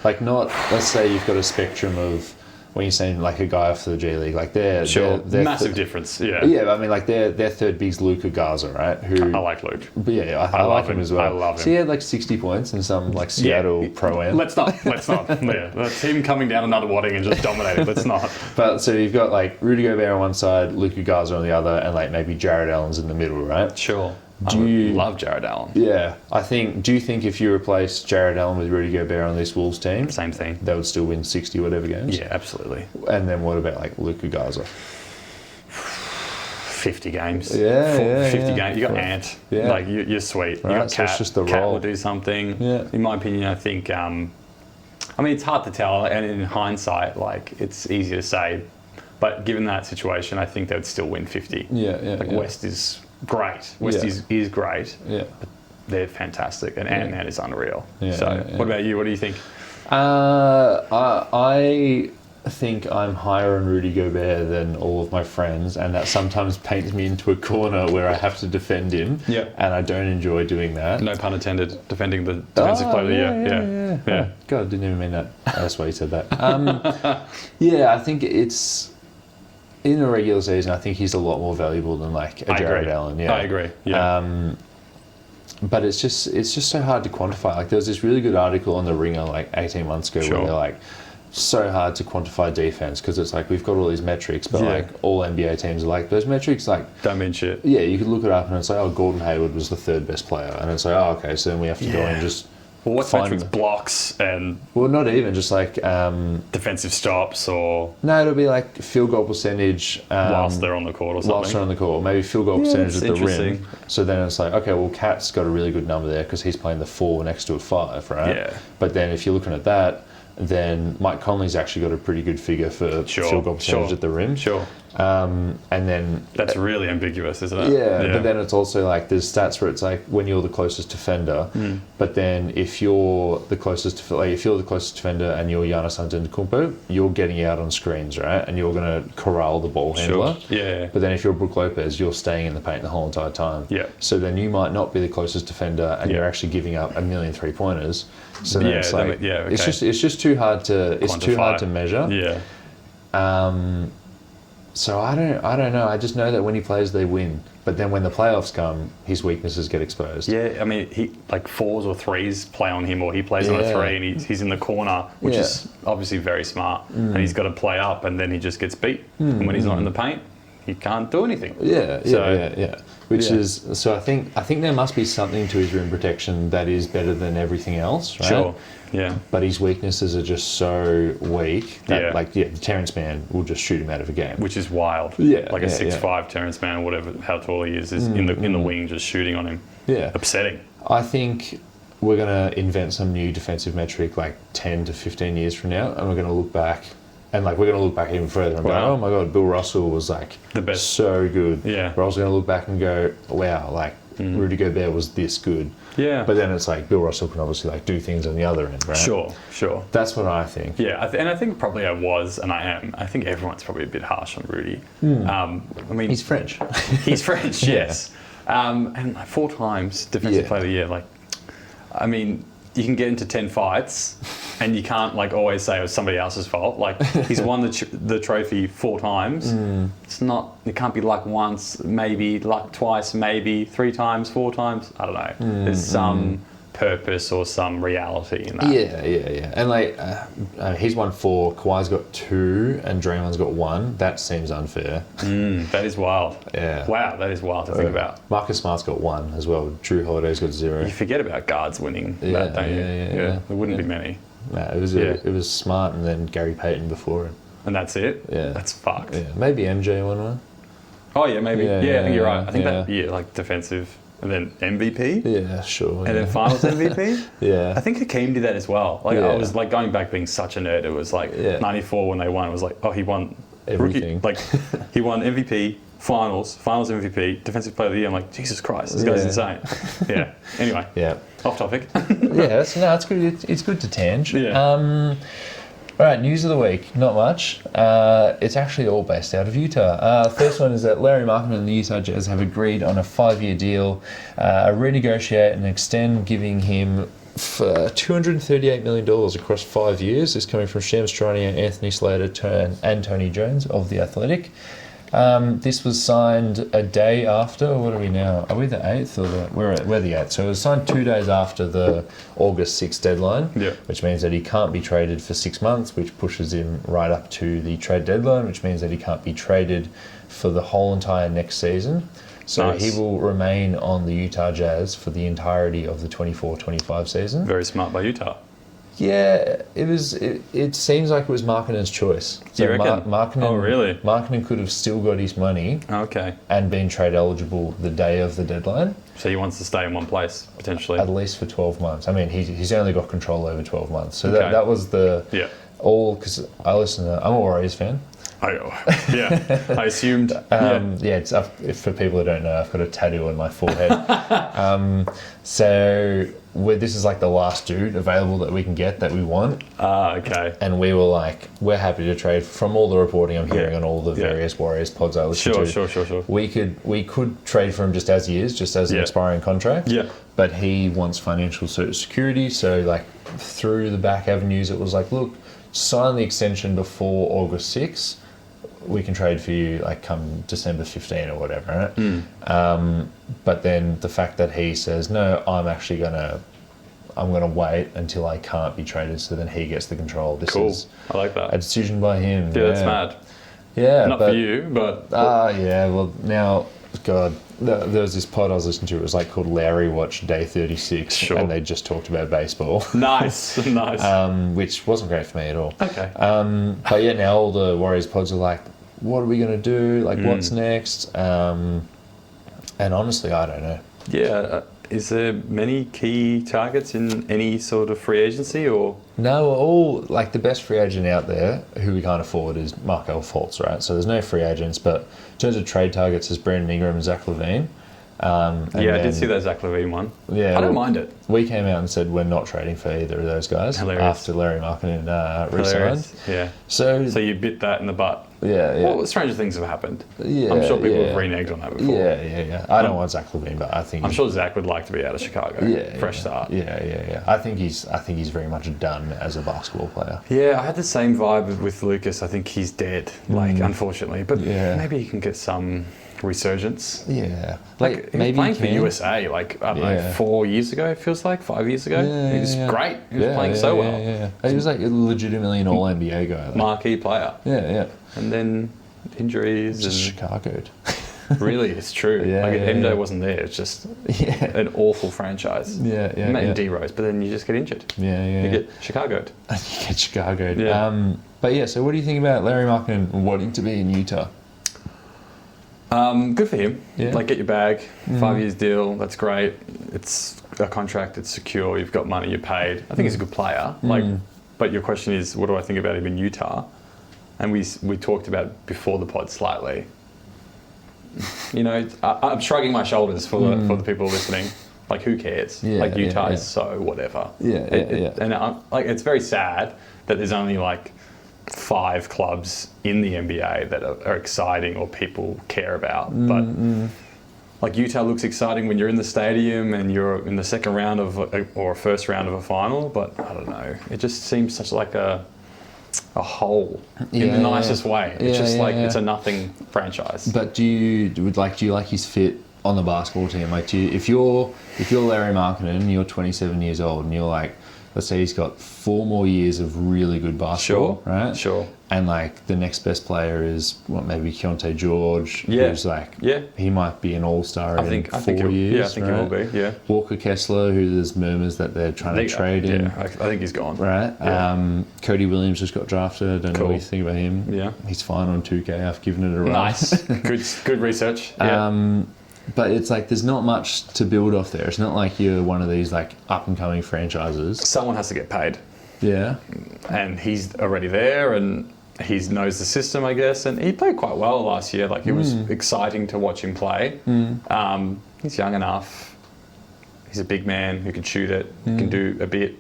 [SPEAKER 1] Let's say you've got a spectrum of when you're saying a guy off the G League, they're
[SPEAKER 2] massive difference. Yeah,
[SPEAKER 1] I mean their third big's Luka Garza, right? Who
[SPEAKER 2] I like Luke.
[SPEAKER 1] But I like him as well.
[SPEAKER 2] I love him.
[SPEAKER 1] So he had 60 points in some Seattle Pro-Am.
[SPEAKER 2] Let's not. Yeah, that's him coming down another wadding and just dominating. Let's not.
[SPEAKER 1] But so you've got Rudy Gobert on one side, Luka Garza on the other, and maybe Jared Allen's in the middle, right?
[SPEAKER 2] Sure. Do you love Jared Allen?
[SPEAKER 1] Yeah, do you think if you replace Jared Allen with Rudy Gobert on this Wolves team,
[SPEAKER 2] same thing,
[SPEAKER 1] they would still win 60 whatever games?
[SPEAKER 2] Yeah, absolutely.
[SPEAKER 1] And then what about Luka Garza?
[SPEAKER 2] 50 games. 50 games. You got Ant. Yeah. You're sweet.
[SPEAKER 1] Right,
[SPEAKER 2] you got Cat.
[SPEAKER 1] It's just the
[SPEAKER 2] Cat
[SPEAKER 1] role.
[SPEAKER 2] will do something.
[SPEAKER 1] Yeah.
[SPEAKER 2] In my opinion, I think. It's hard to tell, and in hindsight, it's easy to say, but given that situation, I think they would still win 50. West is great. West is great.
[SPEAKER 1] Yeah.
[SPEAKER 2] But they're fantastic, and Ant-Man is unreal.
[SPEAKER 1] Yeah,
[SPEAKER 2] what about you? What do you think?
[SPEAKER 1] I think I'm higher on Rudy Gobert than all of my friends, and that sometimes paints me into a corner where I have to defend him.
[SPEAKER 2] Yeah.
[SPEAKER 1] And I don't enjoy doing that.
[SPEAKER 2] No pun intended. Defending the defensive player of the year. Yeah.
[SPEAKER 1] God, I didn't even mean that. That's why you said that. I think it's. In a regular season, I think he's a lot more valuable than Jared Allen. Yeah,
[SPEAKER 2] I agree. Yeah.
[SPEAKER 1] But it's just so hard to quantify. There was this really good article on The Ringer 18 months ago where they're so hard to quantify defense because it's like we've got all these metrics, but
[SPEAKER 2] Yeah.
[SPEAKER 1] like all NBA teams are like those metrics. Like
[SPEAKER 2] Don't mean shit.
[SPEAKER 1] yeah, you could look it up and it's like, oh, Gordon Hayward was the third best player, and it's like, oh, okay, so then we have to go and just
[SPEAKER 2] Well, what's
[SPEAKER 1] find
[SPEAKER 2] metrics? Blocks and
[SPEAKER 1] well, not even just like
[SPEAKER 2] defensive stops, or
[SPEAKER 1] no, it'll be like field goal percentage
[SPEAKER 2] whilst they're on the court or something.
[SPEAKER 1] whilst they're on the court, maybe field goal percentage
[SPEAKER 2] that's
[SPEAKER 1] at the rim.
[SPEAKER 2] interesting.
[SPEAKER 1] So then it's like, okay, well, Cat's got a really good number there because he's playing the 4 next to a 5, right?
[SPEAKER 2] Yeah.
[SPEAKER 1] But then if you're looking at that, then Mike Conley's actually got a pretty good figure for field goal percentage at the rim.
[SPEAKER 2] Sure.
[SPEAKER 1] And then
[SPEAKER 2] That's really ambiguous, isn't it?
[SPEAKER 1] yeah, but then it's also like there's stats where it's like when you're the closest defender, but then if you're the closest defender and you're Giannis Antetokounmpo, you're getting out on screens, right? And you're going to corral the ball handler.
[SPEAKER 2] Yeah.
[SPEAKER 1] But then if you're Brook Lopez, you're staying in the paint the whole entire time.
[SPEAKER 2] Yeah.
[SPEAKER 1] So then you might not be the closest defender, and you're actually giving up a million 3-pointers. So then it's like it's just too hard to measure.
[SPEAKER 2] Yeah.
[SPEAKER 1] So I don't know. I just know that when he plays, they win. But then when the playoffs come, his weaknesses get exposed.
[SPEAKER 2] Yeah, I mean, he like 4s or 3s play on him, or he plays on a 3 and he's in the corner, which is obviously very smart. And he's got to play up, and then he just gets beat. And when he's not in the paint, he can't do anything.
[SPEAKER 1] Yeah. Which is so. I think there must be something to his rim protection that is better than everything else, right?
[SPEAKER 2] Sure. Yeah.
[SPEAKER 1] But his weaknesses are just so weak that, the Terrence Mann will just shoot him out of a game,
[SPEAKER 2] Which is wild.
[SPEAKER 1] Yeah,
[SPEAKER 2] Like a 6'5" Terrence Mann, or whatever, how tall he is in the wing, just shooting on him.
[SPEAKER 1] Yeah.
[SPEAKER 2] Upsetting.
[SPEAKER 1] I think we're going to invent some new defensive metric like 10 to 15 years from now, and we're going to look back. And like we're going to look back even further and go, oh my God, Bill Russell was like
[SPEAKER 2] the best,
[SPEAKER 1] so good.
[SPEAKER 2] Yeah.
[SPEAKER 1] We're also going to look back and go, wow, like Rudy Gobert was this good.
[SPEAKER 2] Yeah.
[SPEAKER 1] But then it's like Bill Russell can obviously like do things on the other end, right?
[SPEAKER 2] Sure.
[SPEAKER 1] That's what I think.
[SPEAKER 2] Yeah, and I think probably I was, and I am. I think everyone's probably a bit harsh on Rudy. I mean,
[SPEAKER 1] He's French.
[SPEAKER 2] He's French, yes. And like 4 times Defensive Player of the Year. Like, I mean, you can get into 10 fights, and you can't like always say it was somebody else's fault. Like he's won the trophy 4 times. It's not. It can't be luck once, maybe luck twice, maybe 3 times, 4 times. I don't know. There's some purpose or some reality in that.
[SPEAKER 1] Yeah. And like he's won 4, Kawhi's got 2, and Draymond's got 1. That seems unfair.
[SPEAKER 2] That is wild.
[SPEAKER 1] Yeah.
[SPEAKER 2] Wow, that is wild to think about.
[SPEAKER 1] Marcus Smart's got 1 as well. Drew Holiday's got 0.
[SPEAKER 2] You forget about guards winning that, don't you? Yeah. There wouldn't be many.
[SPEAKER 1] No, it was Smart and then Gary Payton before it.
[SPEAKER 2] And that's it?
[SPEAKER 1] Yeah.
[SPEAKER 2] That's fucked.
[SPEAKER 1] Yeah. Maybe MJ won one.
[SPEAKER 2] Oh, yeah, maybe. Yeah, I think you're right. I think
[SPEAKER 1] yeah.
[SPEAKER 2] that year, like defensive, and then MVP.
[SPEAKER 1] Yeah, sure.
[SPEAKER 2] And then finals MVP.
[SPEAKER 1] Yeah.
[SPEAKER 2] I think Hakeem did that as well. Like I was like going back being such a nerd. It was like 94 when they won. It was like, oh, he won
[SPEAKER 1] everything.
[SPEAKER 2] Like he won MVP, finals MVP, defensive player of the year. I'm like, Jesus Christ, this guy's insane. Yeah. Anyway.
[SPEAKER 1] Yeah.
[SPEAKER 2] Off topic.
[SPEAKER 1] It's good. It's good to tang.
[SPEAKER 2] Yeah.
[SPEAKER 1] All right, news of the week. Not much. It's actually all based out of Utah. The first one is that Lauri Markkanen and the Utah Jazz have agreed on a 5-year deal, a renegotiate and extend, giving him for $238 million across 5 years. This coming from Shams Charania, Anthony Slater, and Tony Jones of The Athletic. This was signed a day after, or what are we now? Are we the 8th or we're the 8th? So it was signed 2 days after the August 6th deadline, which means that he can't be traded for 6 months, which pushes him right up to the trade deadline, which means that he can't be traded for the whole entire next season. So he will remain on the Utah Jazz for the entirety of the 24-25 season.
[SPEAKER 2] Very smart by Utah.
[SPEAKER 1] Yeah, it was. It seems like it was Markkanen's choice.
[SPEAKER 2] Do you reckon?
[SPEAKER 1] Oh,
[SPEAKER 2] really?
[SPEAKER 1] Markkanen could have still got his money.
[SPEAKER 2] Okay.
[SPEAKER 1] And been trade eligible the day of the deadline.
[SPEAKER 2] So he wants to stay in one place potentially.
[SPEAKER 1] At least for 12 months. I mean, he's only got control over 12 months. So that was the because I listen to. I'm a Warriors fan.
[SPEAKER 2] I assumed.
[SPEAKER 1] It's for people who don't know, I've got a tattoo on my forehead. So this is like the last dude available that we can get that we want.
[SPEAKER 2] Okay.
[SPEAKER 1] And we were like, we're happy to trade. From all the reporting I'm hearing on all the various Warriors pods I listen to.
[SPEAKER 2] Sure.
[SPEAKER 1] We could trade for him just as he is, just as an expiring contract.
[SPEAKER 2] Yeah.
[SPEAKER 1] But he wants financial security, so like through the back avenues, it was like, look, sign the extension before August 6th. We can trade for you like come December 15 or whatever, right? But then the fact that he says, no, I'm actually going to I'm going to wait until I can't be traded, so then he gets the control. This
[SPEAKER 2] Cool.
[SPEAKER 1] is
[SPEAKER 2] I like that.
[SPEAKER 1] a decision by him.
[SPEAKER 2] Yeah, that's mad.
[SPEAKER 1] Yeah,
[SPEAKER 2] Not for you, but...
[SPEAKER 1] yeah, well, now, God, there was this pod I was listening to, it was like called Lauri Watch Day 36,
[SPEAKER 2] Sure.
[SPEAKER 1] and they just talked about baseball.
[SPEAKER 2] Nice.
[SPEAKER 1] Which wasn't great for me at all.
[SPEAKER 2] Okay.
[SPEAKER 1] But yeah, now all the Warriors pods are like, what are we going to do? Like, what's next? And honestly, I don't know.
[SPEAKER 2] Yeah. Is there many key targets in any sort of free agency, or?
[SPEAKER 1] No, all like the best free agent out there who we can't afford is Markel Fultz, right? So there's no free agents, but in terms of trade targets, there's Brandon Ingram and Zach LaVine.
[SPEAKER 2] I did see that Zach LaVine one.
[SPEAKER 1] Yeah,
[SPEAKER 2] I don't mind it.
[SPEAKER 1] We came out and said we're not trading for either of those guys.
[SPEAKER 2] Hilarious.
[SPEAKER 1] After Lauri Markkanen resigned.
[SPEAKER 2] Yeah.
[SPEAKER 1] So
[SPEAKER 2] you bit that in the butt.
[SPEAKER 1] Yeah.
[SPEAKER 2] Well, stranger things have happened.
[SPEAKER 1] Yeah,
[SPEAKER 2] I'm sure people have reneged on that before.
[SPEAKER 1] Yeah. I don't want Zach LaVine, but I think
[SPEAKER 2] I'm sure Zach would like to be out of Chicago. Fresh start.
[SPEAKER 1] Yeah. I think he's very much done as a basketball player.
[SPEAKER 2] Yeah, I had the same vibe with Lucas. I think he's dead, unfortunately. But maybe he can get some resurgence.
[SPEAKER 1] Yeah.
[SPEAKER 2] Like he was playing for USA, I don't know, 4 years ago, it feels like, 5 years ago. He was great. He was playing so well.
[SPEAKER 1] Yeah. He was like legitimately an all-NBA guy.
[SPEAKER 2] Marquee player.
[SPEAKER 1] Yeah.
[SPEAKER 2] And then injuries.
[SPEAKER 1] Just Chicago'd.
[SPEAKER 2] Really, it's true. If MJ wasn't there, it's just an awful franchise.
[SPEAKER 1] Yeah.
[SPEAKER 2] D-Rose, but then you just get injured. You get Chicago'd.
[SPEAKER 1] Yeah. But yeah, so what do you think about Lauri Markkanen wanting to be in Utah?
[SPEAKER 2] Good for him.
[SPEAKER 1] Yeah.
[SPEAKER 2] Get your bag, 5 years deal, that's great. It's a contract, it's secure, you've got money, you're paid. I think he's a good player. But your question is, what do I think about him in Utah? And we talked about it before the pod slightly. I'm shrugging my shoulders for the people listening. Who cares? Utah is so whatever. And it's very sad that there's only 5 clubs in the NBA that are exciting or people care about. But Utah looks exciting when you're in the stadium and you're in the second round or first round of a final. But I don't know. It just seems such a hole in the nicest way. It's it's a nothing franchise.
[SPEAKER 1] But do you like his fit on the basketball team? If you're Lauri Markkanen, you're 27 years old, and you're let's say he's got 4 more years of really good basketball, right?
[SPEAKER 2] Sure.
[SPEAKER 1] And the next best player is maybe Keontae George, who's he might be an all-star in 4 years.
[SPEAKER 2] Yeah, I think he will be. Yeah.
[SPEAKER 1] Walker Kessler, who there's murmurs that they're trying to trade him.
[SPEAKER 2] Yeah, I think he's gone.
[SPEAKER 1] Right. Yeah. Cody Williams just got drafted. I don't know what you think about him.
[SPEAKER 2] Yeah.
[SPEAKER 1] He's fine on 2K. I've given it a run.
[SPEAKER 2] Nice. Good research. Yeah.
[SPEAKER 1] But it's there's not much to build off there. It's not like you're one of these up-and-coming franchises.
[SPEAKER 2] Someone has to get paid.
[SPEAKER 1] Yeah. And
[SPEAKER 2] he's already there, and he knows the system, I guess. And he played quite well last year. It was exciting to watch him play. He's young enough. He's a big man who can shoot it, can do a bit,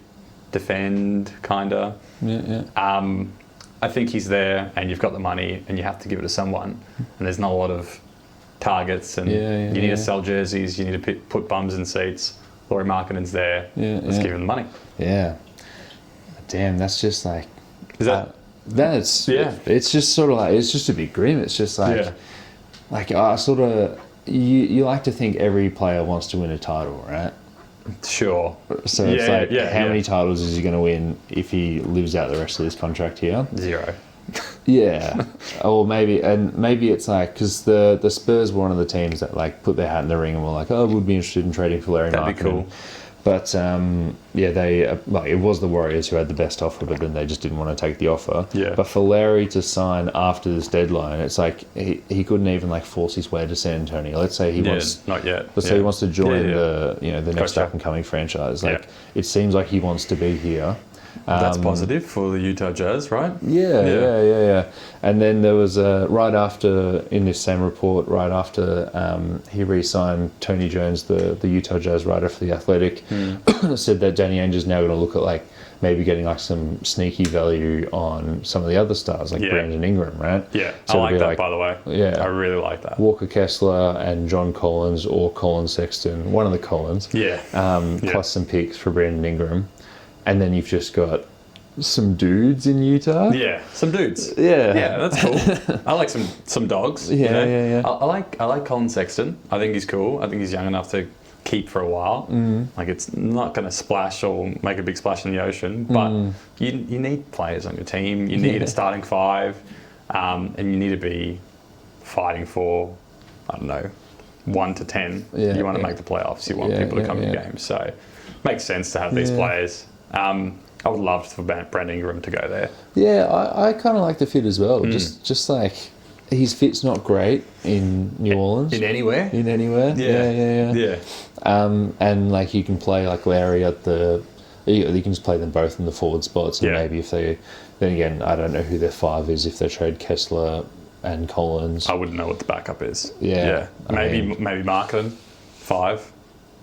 [SPEAKER 2] defend, kind of.
[SPEAKER 1] Yeah.
[SPEAKER 2] I think he's there, and you've got the money, and you have to give it to someone. And there's not a lot of targets, and you need to sell jerseys, you need to put bums in seats. Lauri Markkanen's there. Let's give him the money.
[SPEAKER 1] Yeah. Damn, that's just
[SPEAKER 2] Is that...
[SPEAKER 1] That's... Yeah. It's just sort of it's just a bit grim. It's just I sort of... You like to think every player wants to win a title, right?
[SPEAKER 2] Sure.
[SPEAKER 1] So it's how many titles is he going to win if he lives out the rest of this contract here?
[SPEAKER 2] 0.
[SPEAKER 1] Yeah, or maybe it's because the Spurs were one of the teams that put their hat in the ring and were like, we'd be interested in trading for Lauri Markkanen.
[SPEAKER 2] That'd be cool.
[SPEAKER 1] But they it was the Warriors who had the best offer, but then they just didn't want to take the offer.
[SPEAKER 2] Yeah.
[SPEAKER 1] But for Lauri to sign after this deadline, it's he couldn't even force his way to San Antonio. Let's say he wants
[SPEAKER 2] not yet.
[SPEAKER 1] Let's say he wants to join the next up and coming franchise. It seems like he wants to be here.
[SPEAKER 2] That's positive for the Utah Jazz, right?
[SPEAKER 1] Yeah. And then there was right after, in this same report, right after he re-signed Tony Jones, the Utah Jazz writer for The Athletic, said that Danny Ainge is now going to look at maybe getting some sneaky value on some of the other stars, Brandon Ingram, right?
[SPEAKER 2] Yeah, so I like that, by the way.
[SPEAKER 1] Yeah.
[SPEAKER 2] I really like that.
[SPEAKER 1] Walker Kessler and John Collins, or Colin Sexton, one of the Collins. Plus some picks for Brandon Ingram. And then you've just got some dudes in Utah.
[SPEAKER 2] Yeah, some dudes.
[SPEAKER 1] Yeah,
[SPEAKER 2] that's cool. I like some dogs.
[SPEAKER 1] Yeah.
[SPEAKER 2] I like Colin Sexton. I think he's cool. I think he's young enough to keep for a while. Like it's not going to splash or make a big splash in the ocean, but you need players on your team. You need a starting five, and you need to be fighting for, I don't know, 1 to 10. You want to make the playoffs. You want people to come in games. So it makes sense to have these players. I would love for Brandon Ingram to go there.
[SPEAKER 1] Yeah, I kind of like the fit as well. Just like his fit's not great in New Orleans.
[SPEAKER 2] In anywhere?
[SPEAKER 1] Yeah. And like you can play like Lauri at the... You can just play them both in the forward spots. And maybe if they... Then again, I don't know who their five is. If they trade Kessler and Collins.
[SPEAKER 2] I wouldn't know what the backup is.
[SPEAKER 1] Yeah.
[SPEAKER 2] Maybe Markkanen, 5.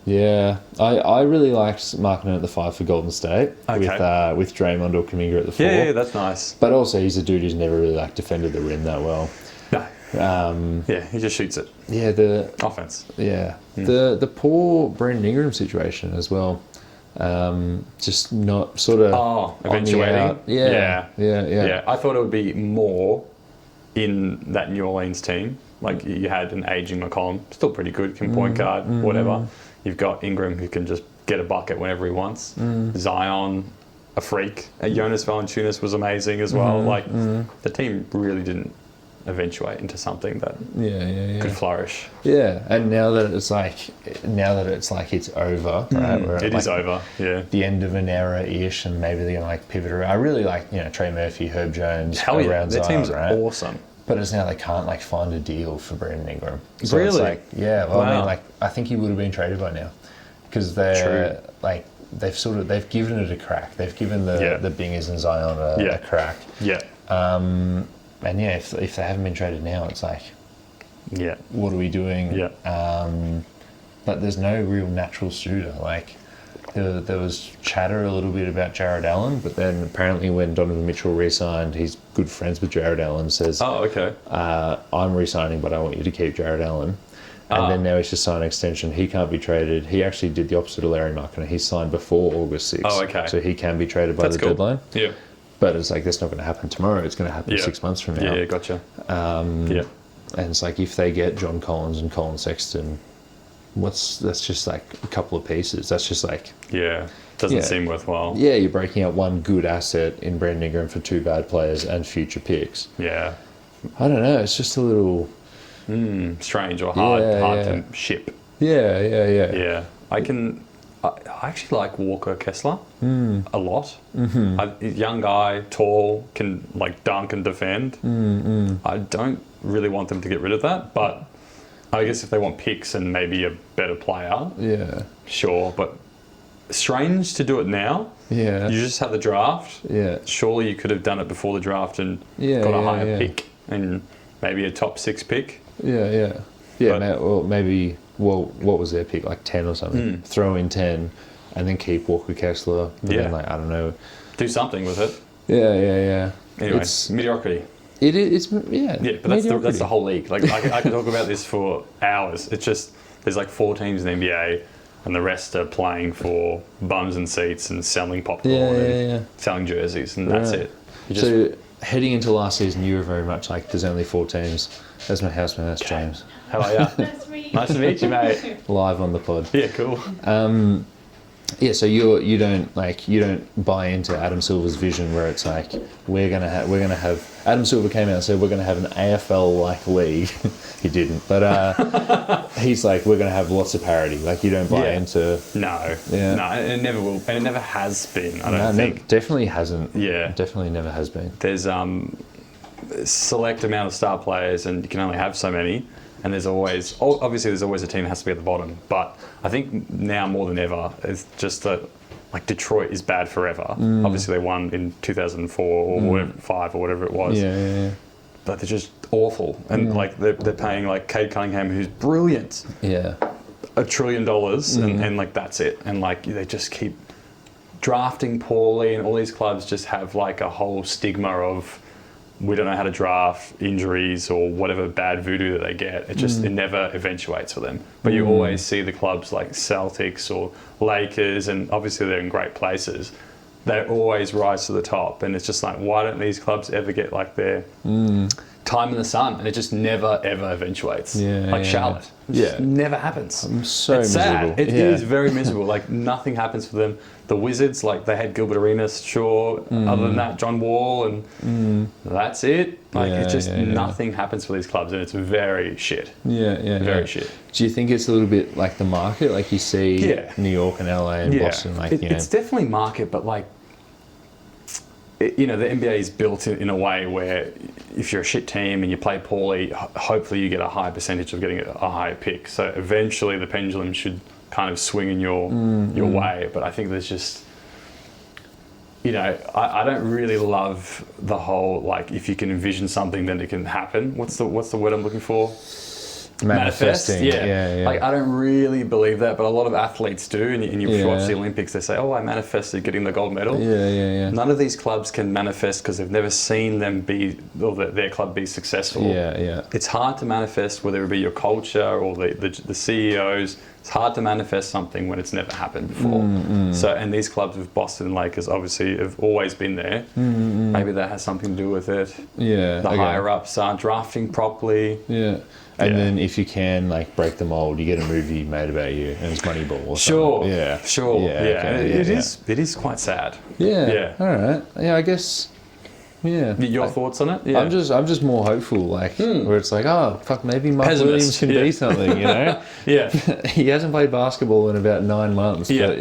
[SPEAKER 1] Yeah, I really liked Markkanen at the 5 for Golden State with Draymond or Kuminga at the 4.
[SPEAKER 2] Yeah, that's nice.
[SPEAKER 1] But also, he's a dude who's never really like defended the rim that well.
[SPEAKER 2] No. He just shoots it.
[SPEAKER 1] Yeah, the
[SPEAKER 2] offense.
[SPEAKER 1] Yeah, the poor Brandon Ingram situation as well. Just not sort of
[SPEAKER 2] eventuating.
[SPEAKER 1] Yeah.
[SPEAKER 2] I thought it would be more in that New Orleans team. Like you had an aging McCollum, still pretty good, can point guard, whatever. You've got Ingram who can just get a bucket whenever he wants. Zion, a freak. Jonas Valanciunas was amazing as well. The team really didn't eventuate into something that could flourish.
[SPEAKER 1] Yeah, and now that it's like it's over, right?
[SPEAKER 2] It is over. Yeah,
[SPEAKER 1] the end of an era-ish, and maybe they're gonna like pivot around. I really like Trey Murphy, Herb Jones.
[SPEAKER 2] Hell yeah,
[SPEAKER 1] around
[SPEAKER 2] their
[SPEAKER 1] Zion,
[SPEAKER 2] team's awesome.
[SPEAKER 1] But it's now they can't like find a deal for Brandon Ingram.
[SPEAKER 2] So really?
[SPEAKER 1] It's like, I mean, like I think he would have been traded by now because they're like they've given it a crack. They've given the Bingers and Zion a crack.
[SPEAKER 2] Yeah.
[SPEAKER 1] And if they haven't been traded now, it's like, what are we doing?
[SPEAKER 2] Yeah.
[SPEAKER 1] But there's no real natural shooter. Like there was chatter a little bit about Jared Allen, but then apparently when Donovan Mitchell re-signed, he's good friends with Jared Allen, says, I'm re-signing, but I want you to keep Jared Allen. And then now he's just signed an extension. He can't be traded. He actually did the opposite of Lauri Markkanen. He signed before August 6th.
[SPEAKER 2] Oh, okay.
[SPEAKER 1] So he can be traded by the deadline.
[SPEAKER 2] Yeah.
[SPEAKER 1] But it's like, that's not going to happen tomorrow. It's going to happen 6 months from now.
[SPEAKER 2] Yeah, gotcha.
[SPEAKER 1] And it's like, if they get John Collins and Colin Sexton, that's just like a couple of pieces. That's just like...
[SPEAKER 2] Yeah, doesn't seem worthwhile.
[SPEAKER 1] Yeah, you're breaking out one good asset in Brandon Ingram for 2 bad players and future picks.
[SPEAKER 2] Yeah.
[SPEAKER 1] I don't know, it's just a little...
[SPEAKER 2] strange or hard to ship.
[SPEAKER 1] Yeah.
[SPEAKER 2] Yeah, I actually like Walker Kessler a lot. Young guy, tall, can like dunk and defend. I don't really want them to get rid of that, but I guess if they want picks and maybe a better player, sure. But strange to do it now.
[SPEAKER 1] Yeah,
[SPEAKER 2] you just had the draft.
[SPEAKER 1] Yeah,
[SPEAKER 2] surely you could have done it before the draft and got a higher pick and maybe a top 6 pick.
[SPEAKER 1] Yeah. Maybe. Well, what was their pick? Like 10 or something. Throw in 10, and then keep Walker Kessler. But then, like, I don't know.
[SPEAKER 2] Do something with it.
[SPEAKER 1] Yeah.
[SPEAKER 2] Anyway, it's mediocrity.
[SPEAKER 1] It's but
[SPEAKER 2] that's the whole league. Like I could talk about this for hours. It's just there's like 4 teams in the NBA, and the rest are playing for bums and seats and selling popcorn and selling jerseys, and that's it.
[SPEAKER 1] So heading into last season, you were very much like, there's only 4 teams. That's my housemate. That's James.
[SPEAKER 2] How are you? Nice to meet you, mate.
[SPEAKER 1] Live on the pod.
[SPEAKER 2] Yeah, cool.
[SPEAKER 1] So you don't buy into Adam Silver's vision where it's like we're gonna have Adam Silver came out and said we're gonna have an AFL like league. He didn't, but he's like, we're gonna have lots of parity. Like, you don't buy into
[SPEAKER 2] no, it never will, and it never has been. I don't think
[SPEAKER 1] definitely hasn't.
[SPEAKER 2] Yeah,
[SPEAKER 1] definitely never has been.
[SPEAKER 2] There's select amount of star players, and you can only have so many. And there's always a team that has to be at the bottom. But I think now more than ever, it's just that like Detroit is bad forever. Obviously they won in 2004 or whatever, 5 or whatever it was.
[SPEAKER 1] Yeah.
[SPEAKER 2] But they're just awful. And like they're paying like Cade Cunningham, who's brilliant.
[SPEAKER 1] Yeah.
[SPEAKER 2] $1 trillion and like that's it. And like they just keep drafting poorly, and all these clubs just have like a whole stigma of, we don't know how to draft, injuries or whatever bad voodoo that they get. It never eventuates for them. But you always see the clubs like Celtics or Lakers, and obviously they're in great places. They always rise to the top, and it's just like, why don't these clubs ever get like their time in the sun, and it just never ever eventuates. Charlotte. It just never happens.
[SPEAKER 1] I'm so
[SPEAKER 2] it's
[SPEAKER 1] miserable.
[SPEAKER 2] Sad. It is very miserable. Like nothing happens for them. The Wizards, like they had Gilbert Arenas, sure. Other than that, John Wall, and that's it. Like it's just nothing happens for these clubs, and it's very shit. Very shit.
[SPEAKER 1] Do you think it's a little bit like the market? Like you see New York and LA and Boston. Like
[SPEAKER 2] it's definitely market, but like. The NBA is built in a way where if you're a shit team and you play poorly, hopefully you get a high percentage of getting a higher pick. So eventually the pendulum should kind of swing in your way. But I think there's just, I don't really love the whole, like, if you can envision something, then it can happen. What's the word I'm looking for?
[SPEAKER 1] Manifesting.
[SPEAKER 2] Yeah. Like, I don't really believe that, but a lot of athletes do. And you watch the Olympics, they say, I manifested getting the gold medal. None of these clubs can manifest because they've never seen them their club be successful. It's hard to manifest, whether it be your culture or the CEOs. It's hard to manifest something when it's never happened before. So, and these clubs with Boston and Lakers obviously have always been there. Maybe that has something to do with it. The higher ups aren't drafting properly.
[SPEAKER 1] And then if you can, like, break the mold, you get a movie made about you, and it's Moneyball or
[SPEAKER 2] something.
[SPEAKER 1] It
[SPEAKER 2] is quite sad.
[SPEAKER 1] All right. I guess.
[SPEAKER 2] Your thoughts on it?
[SPEAKER 1] I'm just more hopeful, like, where it's like, oh, fuck, maybe Mark Williams can be something, He hasn't played basketball in about 9 months, but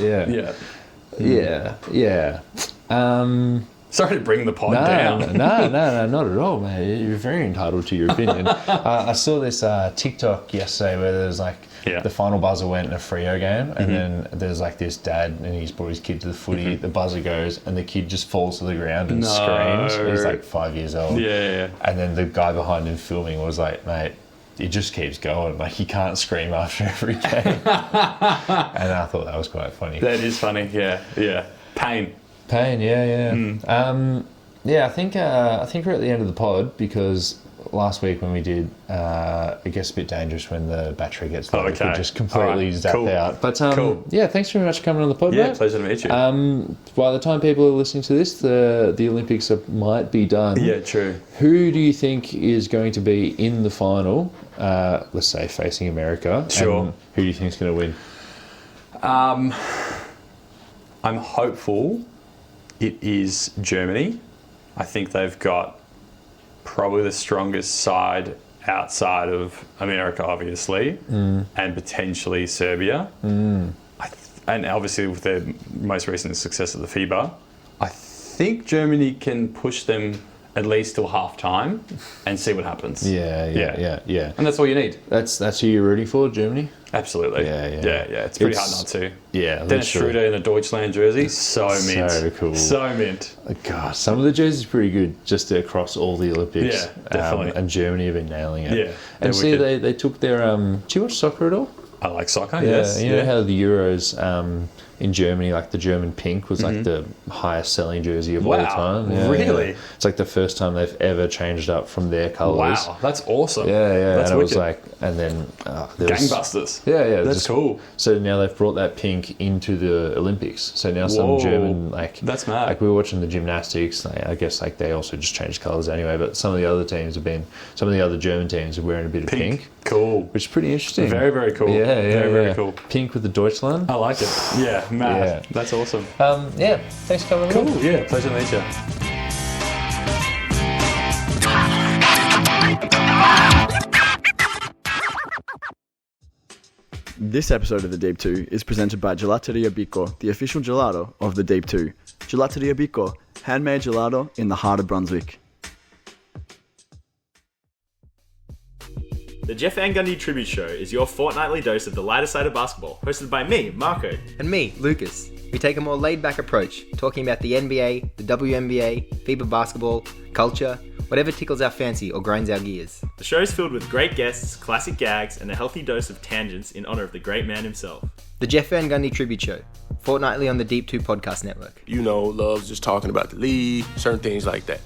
[SPEAKER 2] Sorry to bring the pod down.
[SPEAKER 1] No, not at all, mate. You're very entitled to your opinion. I saw this TikTok yesterday where there's like the final buzzer went in a Freo game, and then there's like this dad and he's brought his kid to the footy. The buzzer goes and the kid just falls to the ground and screams. He's like 5 years old. And then the guy behind him filming was like, mate, it just keeps going. Like, he can't scream after every game. And I thought that was quite funny.
[SPEAKER 2] That is funny. Pain,
[SPEAKER 1] I think we're at the end of the pod because last week when we did, it gets a bit dangerous when the battery gets low. We just completely zapped out. But thanks very much for coming on the pod, mate.
[SPEAKER 2] Pleasure to meet you.
[SPEAKER 1] By the time people are listening to this, the Olympics might be done.
[SPEAKER 2] Yeah, true.
[SPEAKER 1] Who do you think is going to be in the final? Let's say facing America.
[SPEAKER 2] Sure.
[SPEAKER 1] And who do you think is going to win?
[SPEAKER 2] I'm hopeful it is Germany. I think they've got probably the strongest side outside of America, obviously, and potentially Serbia. And obviously with their most recent success at the FIBA, I think Germany can push them at least till half time and see what happens. Yeah. And that's all you need.
[SPEAKER 1] That's who you're rooting for, Germany?
[SPEAKER 2] Absolutely. Yeah. It's pretty hard not to.
[SPEAKER 1] Yeah.
[SPEAKER 2] Dennis Schroeder in the Deutschland jersey, so mint.
[SPEAKER 1] So cool.
[SPEAKER 2] So mint.
[SPEAKER 1] God, some of the jerseys are pretty good just across all the Olympics.
[SPEAKER 2] Yeah, definitely.
[SPEAKER 1] And Germany have been nailing it.
[SPEAKER 2] Yeah.
[SPEAKER 1] And see, they took their... do you watch soccer at all?
[SPEAKER 2] I like soccer, yes.
[SPEAKER 1] You know how the Euros in Germany, like the German pink was like the highest selling jersey of all time.
[SPEAKER 2] Really?
[SPEAKER 1] Yeah. It's like the first time they've ever changed up from their colours.
[SPEAKER 2] Wow, that's awesome.
[SPEAKER 1] Yeah.
[SPEAKER 2] That's
[SPEAKER 1] and
[SPEAKER 2] wicked.
[SPEAKER 1] it was like, and then
[SPEAKER 2] gangbusters.
[SPEAKER 1] Yeah.
[SPEAKER 2] That's cool.
[SPEAKER 1] So now they've brought that pink into the Olympics. So now some German, like...
[SPEAKER 2] That's mad.
[SPEAKER 1] Like we were watching the gymnastics, I guess like they also just changed colours anyway, but some of the other German teams are wearing a bit of pink.
[SPEAKER 2] Cool.
[SPEAKER 1] Which is pretty interesting.
[SPEAKER 2] Very, very cool.
[SPEAKER 1] Very
[SPEAKER 2] cool.
[SPEAKER 1] Pink with the Deutschland.
[SPEAKER 2] I like it. Yeah, mad. Yeah. That's awesome.
[SPEAKER 1] Thanks for coming
[SPEAKER 2] on.
[SPEAKER 1] Cool.
[SPEAKER 2] Yeah, pleasure to meet you.
[SPEAKER 3] This episode of The Deep 2 is presented by Gelateria Bicco, the official gelato of The Deep 2. Gelateria Bicco, handmade gelato in the heart of Brunswick.
[SPEAKER 4] The Jeff Van Gundy Tribute Show is your fortnightly dose of the lighter side of basketball, hosted by me, Marco.
[SPEAKER 5] And me, Lucas. We take a more laid-back approach, talking about the NBA, the WNBA, FIBA basketball, culture, whatever tickles our fancy or grinds our gears.
[SPEAKER 4] The show is filled with great guests, classic gags, and a healthy dose of tangents in honour of the great man himself.
[SPEAKER 5] The Jeff Van Gundy Tribute Show, fortnightly on the Deep 2 Podcast Network.
[SPEAKER 6] Loves just talking about the league, certain things like that.